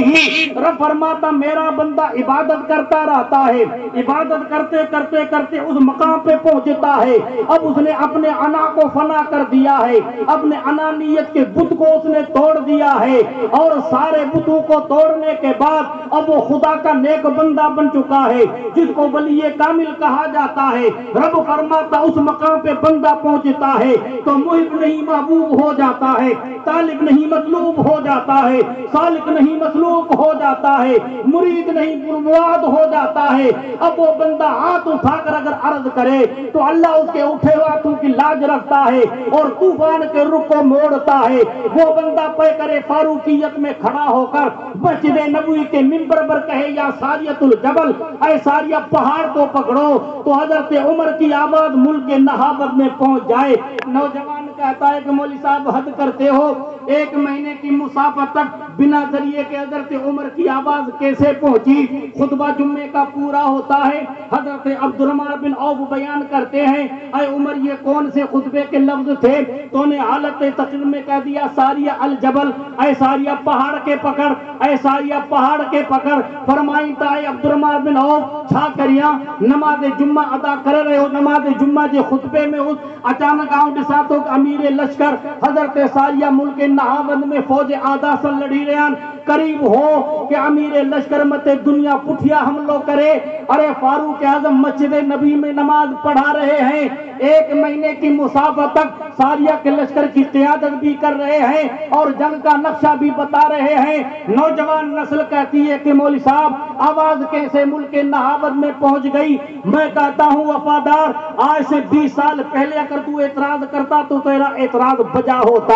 تھی۔ رب فرماتا میرا بندہ عبادت کرتا رہتا ہے، عبادت کرتے کرتے کرتے اس مقام پہ پہنچتا ہے، اب اس نے اپنے انا کو فنا کر دیا ہے، اپنے انانیت کے بت کو اس نے توڑ دیا ہے، اور سارے بتوں کو توڑنے کے بعد اب وہ خدا کا نیک بندہ بن چکا ہے جس کو ولی کامل کہا جاتا ہے۔ رب فرماتا اس مقام پہ بندہ پہنچتا ہے تو محب نہیں محبوب ہو جاتا ہے، طالب نہیں مطلوب ہو جاتا ہے، سالک نہیں مسلوک ہو جاتا ہے، مرید نہیں مراد ہو جاتا ہے۔ اب وہ بندہ ہاتھ اٹھا کر اگر عرض کرے تو اللہ اس کے اٹھے ہاتھوں کی لاج رکھتا ہے اور طوفان کے رخ کو موڑتا ہے۔ وہ بندہ پیکر فاروقیت میں کھڑا ہو کر مسجد نبوی کے منبر پر کہے یا ساریت الجبل، اے ساریہ پہاڑ کو پکڑو، تو حضرت عمر کی آواز ملک نہابت میں پہنچ جائے۔ نوجوان کہتا ہے کہ مولوی صاحب حد کرتے ہو، 1 مہینے کی مسافت تک بنا ذریعے کے حضرت عمر کی آواز کیسے پہنچی؟ خطبہ جمعے کا پورا ہوتا ہے، حضرت عبد الرحمن بن عوف بیان کرتے ہیں اے عمر یہ کون سے خطبے کے لفظ تھے؟ تو نے حالت تقریر میں کہہ دیا ساریہ الجبل، اے ساریہ پہاڑ کے پکڑ، اے ساریہ پہاڑ کے پکڑ۔ فرمائی تا اے عبد الرحمن بن عوف چھا کریاں نماز جمعہ ادا کر رہے ہو، نماز جمعہ کے خطبے میں اس اچانک آؤں ساتھوں امیر لشکر حضرت ساریہ ملک نہاوند میں فوج آدھا سن لڑی ریان قریب ہو کہ امیر لشکر مت دنیا پٹھیا حملوں کرے۔ ارے فاروق اعظم مسجد نبی میں نماز پڑھا رہے ہیں، 1 مہینے کی مسافت تک ساریہ کے لشکر کی قیادت بھی کر رہے ہیں اور جنگ کا نقشہ بھی بتا رہے ہیں۔ نوجوان نسل کہتی ہے کہ مولوی صاحب آواز کیسے ملک نہاوند میں پہنچ گئی؟ میں کہتا ہوں وفادار، آج سے 20 سال پہلے اگر تو اعتراض کرتا تو تیرا اعتراض بجا ہوتا،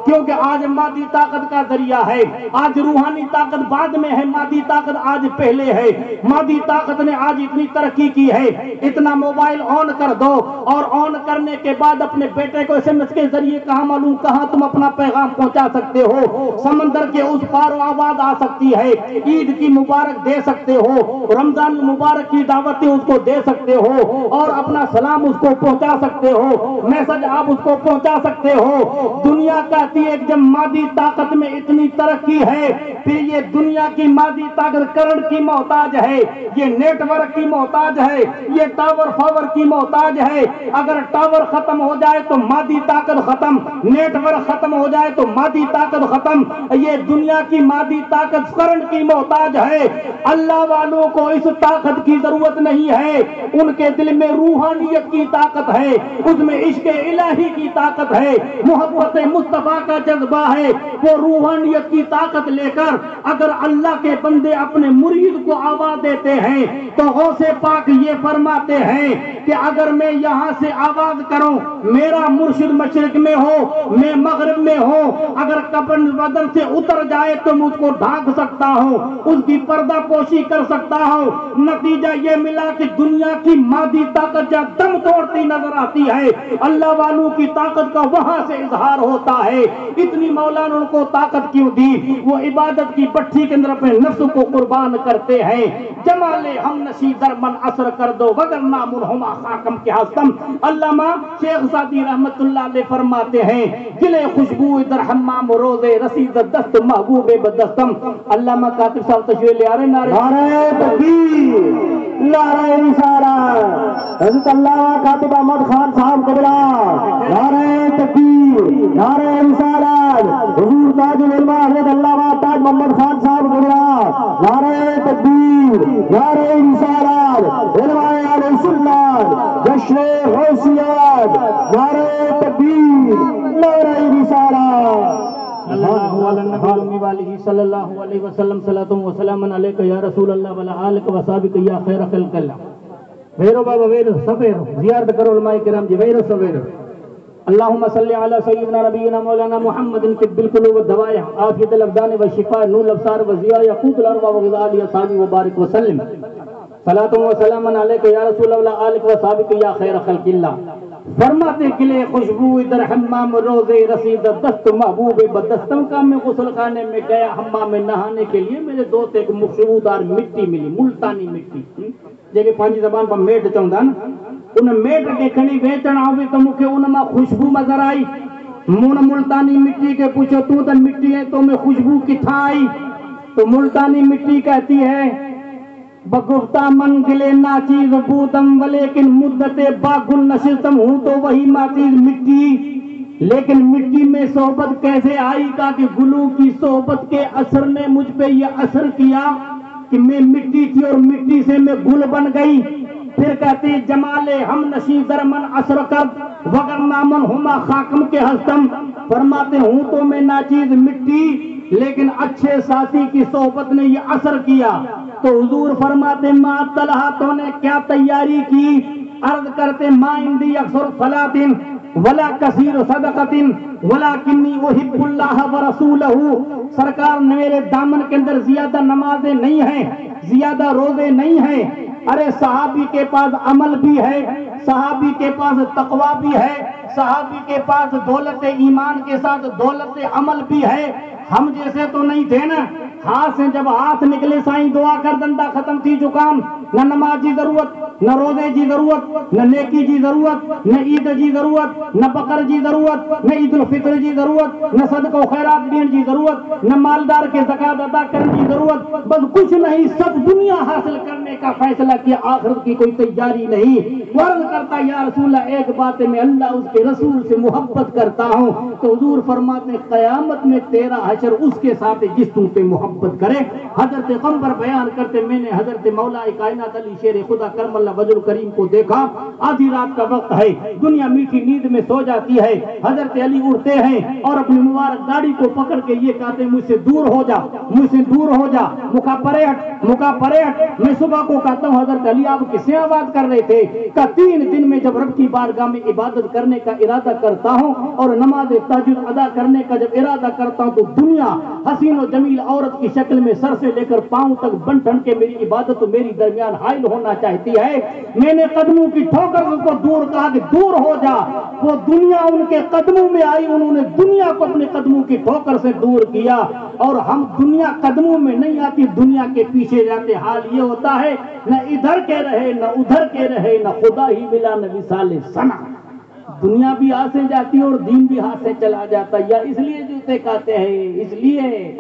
کیونکہ آج مادی طاقت کا ذریعہ ہے، آج روحانی طاقت بعد میں ہے، مادی طاقت آج پہلے ہے۔ مادی طاقت نے آج اتنی ترقی کی ہے، اتنا موبائل آن کر دو اور آن کرنے کے بعد اپنے بیٹے کو SMS کے ذریعے کہاں معلوم کہاں تم اپنا پیغام پہنچا سکتے ہو، سمندر کے اس پار آواز آ سکتی ہے، عید کی مبارک دے سکتے ہو، رمضان مبارک کی دعوتیں اس کو دے سکتے ہو اور اپنا سلام اس کو پہنچا سکتے ہو، میسج آپ اس کو پہنچا سکتے ہو۔ دنیا کہتی ہے جب مادی طاقت میں اتنی ترقی ہے پھر یہ دنیا کی مادی طاقت کرنٹ کی محتاج ہے، یہ نیٹ ورک کی محتاج ہے، یہ ٹاور فاور کی محتاج ہے۔ اگر ٹاور ختم ہو جائے تو مادی طاقت ختم، نیٹ ورک ختم ہو جائے تو مادی طاقت ختم۔ یہ دنیا کی مادی طاقت کرنٹ کی محتاج ہے۔ اللہ والوں کو اس طاقت کی ضرورت نہیں ہے، ان کے دل میں روحانیت کی طاقت ہے، اس میں عشق الہی کی طاقت ہے، محبت مصطفیٰ کا جذبہ ہے۔ وہ روحانیت کی طاقت لے کر اگر اللہ کے بندے اپنے مرید کو آواز دیتے ہیں تو غوث پاک یہ فرماتے ہیں کہ اگر میں یہاں سے آواز کروں، میرا مرشد مشرق میں ہو میں مغرب میں ہوں، اگر کفن بدن سے اتر جائے تو مجھ کو ڈھانک سکتا ہوں، اس کی پردہ پوشی کر سکتا ہوں۔ نتیجہ یہ ملا کہ دنیا کی مادی طاقت جب دم توڑتی نظر آتی ہے، اللہ والوں کی طاقت کا وہاں سے اظہار ہوتا ہے۔ اتنی مولا نے ان کو طاقت کیوں دی؟ وہ عبادت کی بٹھی کے اندر اپنے نفس کو قربان کرتے ہیں۔ جمال ہم نشی در من اثر کر دو وگر نامن ہما خاکم کے ہستم۔ علامہ شیخ سعدی رحمت اللہ علیہ فرماتے ہیں گلے خوشبو در حمام روزے رسید دست محبوب بدستم۔ علامہ کاتب صاحب تشریف لے آ رہے، نعرہ تکبیر، نعرہ رسالت، حضرت علامہ کاتب احمد خان صاحب قبلہ، نعرہ تکبیر، نعرہ رسالت، حضور تاج العلماء حضرت علامہ تاج محمد خان صاحب قبلہ، نعرہ تکبیر، نعرہ رسالت، علماء اہل سنت، جشن غوثیت، نعرہ تکبیر، نعرہ رسالت۔ صلی اللہ علیہ صلی اللہ علیہ وسلم صلاۃ و سلام علیک یا رسول اللہ وعلی آلک و صحابک یا خیر خلق اللہ۔ ویرو بابا ویرو سفیرو زیارت کرو علماء کرام جی، ویرو سفیرو۔ اللہم صلی علی سیدنا نبینا مولانا محمد طب القلوب والدوائے عافیت الابدان والشفاء نور الابصار وضیاء یقوت الارواح وغذاء الاصحاب وبارک وسلم۔ صلاۃ و سلام علیک یا رسول اللہ آلک و صحابک یا خیر خلق اللہ۔ فرماتے گلے خوشبو در حمام روزے رسید دست محبوب بدستم کا میں غسل خانے میں گیا حمام میں نہانے کے لیے، میرے دوست ایک خوشبودار مٹی ملی، ملتانی مٹی جیسے پانچ زبان پر میٹ چوندا نا، ان میٹ کے کھڑی بیچن آوے تو مکھے ان میں خوشبو نظر آئی۔ من ملتانی مٹی کے پوچھو تو مٹی ہے تو میں خوشبو کتھا آئی؟ تو ملتانی مٹی کہتی ہے بگفتہ منزل ناچیز بودم ولیکن مدت باغن نشستم، ہوں تو وہی ناچیز مٹی، لیکن مٹی میں صحبت کیسے آئی؟ کا کہ گلوں کی صحبت کے اثر نے مجھ پہ یہ اثر کیا کہ میں مٹی تھی اور مٹی سے میں گل بن گئی۔ پھر کہتے جمال ہم نشی درمن اثر کر وگر نامن ہما خاکم کے ہستم، فرماتے ہوں تو میں ناچیز مٹی لیکن اچھے ساتھی کی صحبت نے یہ اثر کیا۔ تو حضور فرماتے ما طلحہ تو نے کیا تیاری کی؟ عرض کرتے ما اندی اکثر صلاۃ ولا کثیر صدقۃ ولکنی احب اللہ ورسولہ، سرکار میرے دامن کے اندر زیادہ نمازیں نہیں ہیں، زیادہ روزے نہیں ہیں۔ ارے صحابی کے پاس عمل بھی ہے، صحابی کے پاس تقویٰ بھی ہے، صحابی کے پاس دولت ایمان کے ساتھ دولت عمل بھی ہے، ہم جیسے تو نہیں تھے نا۔ ہاتھ سے جب ہاتھ نکلے سائیں دعا کر دندہ ختم تھی زکام، نہ نماز کی ضرورت، نہ روزے کی ضرورت، نہ نیکی کی ضرورت، نہ عید کی ضرورت، نہ بقر کی ضرورت، نہ عید الفطر کی ضرورت، نہ صدقہ و خیرات دین کی ضرورت، نہ مالدار کے زکات ادا کرنے کی ضرورت، بس کچھ نہیں، سب دنیا حاصل کرنے کا فیصلہ کیا، آخرت کی کوئی تیاری نہیں۔ عرض کرتا یا رسول اللہ ایک بات ہے، میں اللہ اس کے رسول سے محبت کرتا ہوں۔ تو حضور فرماتے قیامت میں تیرا حشر اس کے ساتھ جس تم پہ محبت کرے۔ حضرت قمبر بیان کرتے میں نے حضرت مولا کائنات علی شیر خدا کرم اللہ وجل کریم کو دیکھا، آدھی رات کا وقت ہے، دنیا میٹھی نیند میں سو جاتی ہے، حضرت علی اٹھتے ہیں اور اپنی مبارک داڑھی کو پکڑ کے یہ کہتے ہیں مجھ سے دور ہو جا، مجھ سے دور ہو جا، مکا پرے ہٹ، مکا پرے ہٹ۔ میں صبح کو کہتا ہوں حضرت علی آپ کس سے آواز کر رہے تھے؟ کہ 3 دن میں جب رب کی بارگاہ میں عبادت کرنے کا ارادہ کرتا ہوں اور نماز تہجد ادا کرنے کا جب ارادہ کرتا ہوں تو دنیا حسین و جمیل عورت کی شکل میں سر سے لے کر پاؤں تک بن ٹھن کے میری عبادت میری درمیان حائل ہونا چاہتی ہے۔ میں نے قدموں کی ٹھوکر کو دور کہا کہ دور ہو جا، وہ دنیا ان کے قدموں میں آئی، انہوں نے دنیا کو اپنے قدموں کی ٹھوکر سے دور کیا، اور ہم دنیا قدموں میں نہیں آتی، دنیا کے پیچھے جاتے۔ حال یہ ہوتا ہے نہ ادھر کے رہے نہ ادھر کے رہے، نہ خدا ہی ملا نہ وصال ثنا، دنیا بھی ہاتھ سے جاتی ہے اور دین بھی ہاتھ سے چلا جاتا ہے۔ یا اس لیے جوتے کہتے ہیں، اس لیے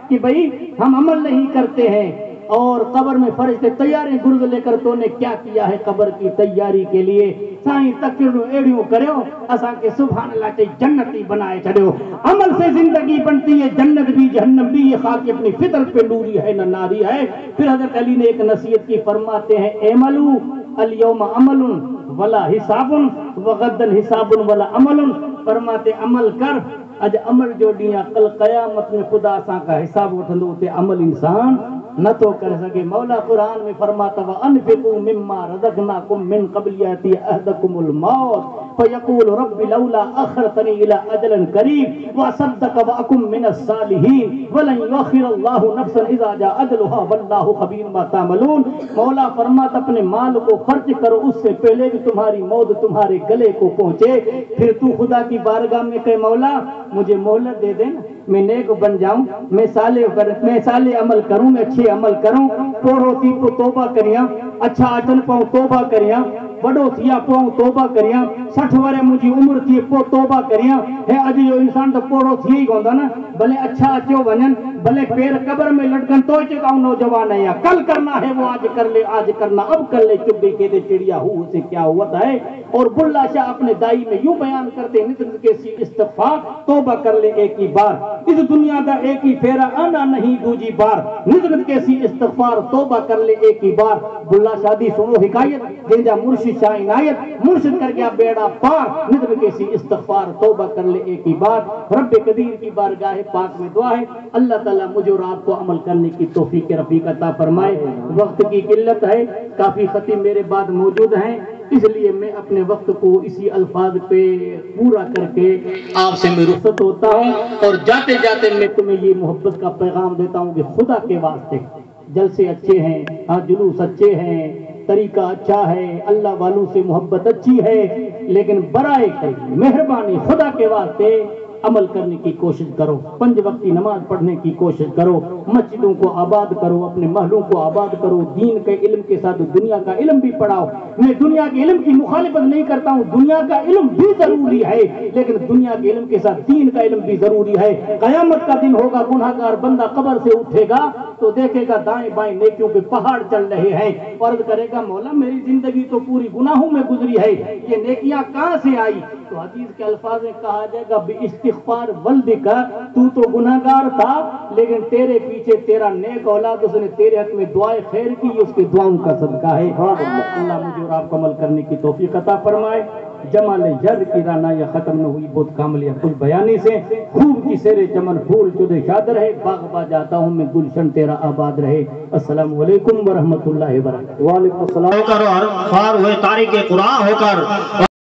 کہ بھئی ہم عمل نہیں کرتے ہیں، اور قبر میں فرشتے تیاریں گرد لے کر تو نے کیا کیا ہے قبر کی تیاری کے لیے؟ سائیں تکڑوں ایڑیوں کرو اسا کے سبحان اللہ تے جنتی بنائے چھڑو۔ عمل سے زندگی بنتی ہے، جنت بھی جہنم بھی، یہ خاک اپنی فطرت پہ نوری ہے نہ ناری ہے۔ پھر حضرت علی نے ایک نصیحت کی، فرماتے ہیں اعملوا الیوم عمل ولا حساب وغدن حساب ولا عمل، فرماتے عمل کر اج عمل جو ڈیاں کل قیامت میں خدا سان کا حساب وٹھندو تے عمل انسان نہ تو کر سکے۔ مولا قرآن میں فرماتا وَأَنفِقُوا مِمَّا رَزَقْنَاكُم مِّن قَبْلِ يَأْتِيَ أَحَدَكُمُ الْمَوْتُ فَيَقُولُ رَبِّ لَوْلَا أَخَّرْتَنِي إِلَىٰ أَجَلٍ قَرِيبٍ وَأَصَدَّقَ وَأَكُن مِّنَ الصَّالِحِينَ وَلَن يُؤَخِّرَ اللَّهُ نَفْسًا إِذَا جَاءَ أَجَلُهَا وَاللَّهُ خَبِيرٌ بِمَا تَعْمَلُونَ۔ مولا فرماتا اپنے مال کو خرچ کرو اس سے پہلے کہ تمہاری موت تمہارے گلے کو پہنچے۔ پھر تو خدا کی بارگاہ میں کہ مولا مجھے مہلت دے دے نا، میں نیک بن جاؤں، میں صالح عمل کروں، میں اچھے عمل کروں، پوڑو تھی کو توبہ کریاں، اچھا اچن پاؤں توبہ کریاں، بڑو تھیا پاؤں توبہ کریاں، 60 ورے مجھے عمر تھی پو توبہ کریاں ہے۔ اج جو انسان تو پوڑو تھی ہی گوندا نا، بھلے اچھا اچو ونن، بھلے پیر قبر میں لٹکن تو چکاؤں نوجوان ہے، یا کل کرنا ہے وہ آج کر لے، آج کرنا اب کر لے، چپ گئی کہتے چڑیا ہو سے کیا ہوتا ہے۔ اور بلّہ شاہ اپنے دائی میں یوں بیان کرتے نت کے سی استغفار، توبہ کر لے ایک ہی بار، اس دنیا دا ایک ہی پھیرا آنا نہیں دوجی بار، نت کے سی استغفار توبہ کر لے ایک ہی بار۔ بلّہ شادی سنو حکایت دینجا مرشد شاہ عنایت، مرشد کر گیا بیڑا پار، نت کے سی استغفار توبہ کر لے ایک ہی بار۔ رب قدیر کی بارگاہ پاک میں دعا ہے اللہ تعالیٰ مجھے اور آپ کو عمل کرنے کی توفیق رفیق عطا فرمائے۔ وقت کی قلت ہے، کافی خطیب میرے بعد موجود ہیں، اس لیے میں اپنے وقت کو اسی الفاظ پہ پورا کر کے آپ سے میں رخصت ہوتا ہوں، اور جاتے جاتے میں تمہیں یہ محبت کا پیغام دیتا ہوں کہ خدا کے واسطے جلسے اچھے ہیں، جلوس اچھے ہیں، طریقہ اچھا ہے، اللہ والوں سے محبت اچھی ہے، لیکن برائے کریں مہربانی خدا کے واسطے عمل کرنے کی کوشش کرو، 5 وقت کی نماز پڑھنے کی کوشش کرو، مسجدوں کو آباد کرو، اپنے محلوں کو آباد کرو، دین کے علم کے ساتھ دنیا کا علم بھی پڑھاؤ، میں دنیا کے علم کی مخالفت نہیں کرتا ہوں، دنیا کا علم بھی ضروری ہے، لیکن دنیا کے علم کے ساتھ دین کا علم بھی ضروری ہے۔ قیامت کا دن ہوگا، گناہگار بندہ قبر سے اٹھے گا تو دیکھے گا دائیں بائیں نیکیوں کے پہاڑ چل رہے ہیں، عرض کرے گا مولا میری زندگی تو پوری گناہوں میں گزری ہے، یہ نیکیاں کہاں سے آئی؟ تو حدیث کے الفاظ میں کہا جائے گا باستغفار ولدک، تو گناہگار تھا لیکن تیرے پیچھے تیرا نیک اولاد اس نے تیرے حق میں دعائے خیر کی، اس کے دعاؤں کا صدقہ ہے۔ اللہ مجھے اور آپ کو عمل کرنے کی توفیق عطا فرمائے۔ جمال جر کی رانا یا ختم نہ ہوئی بہت کامل یا کچھ بیانی سے، خوب کی سیر چمن پھول چودے شادر ہے، باغ با جاتا ہوں میں گلشن تیرا آباد رہے۔ السلام علیکم ورحمۃ اللہ وبرکاتہ۔ وعلیکم السلام ہو کر اور خوار ہوئے تاریخ قرآن ہو کر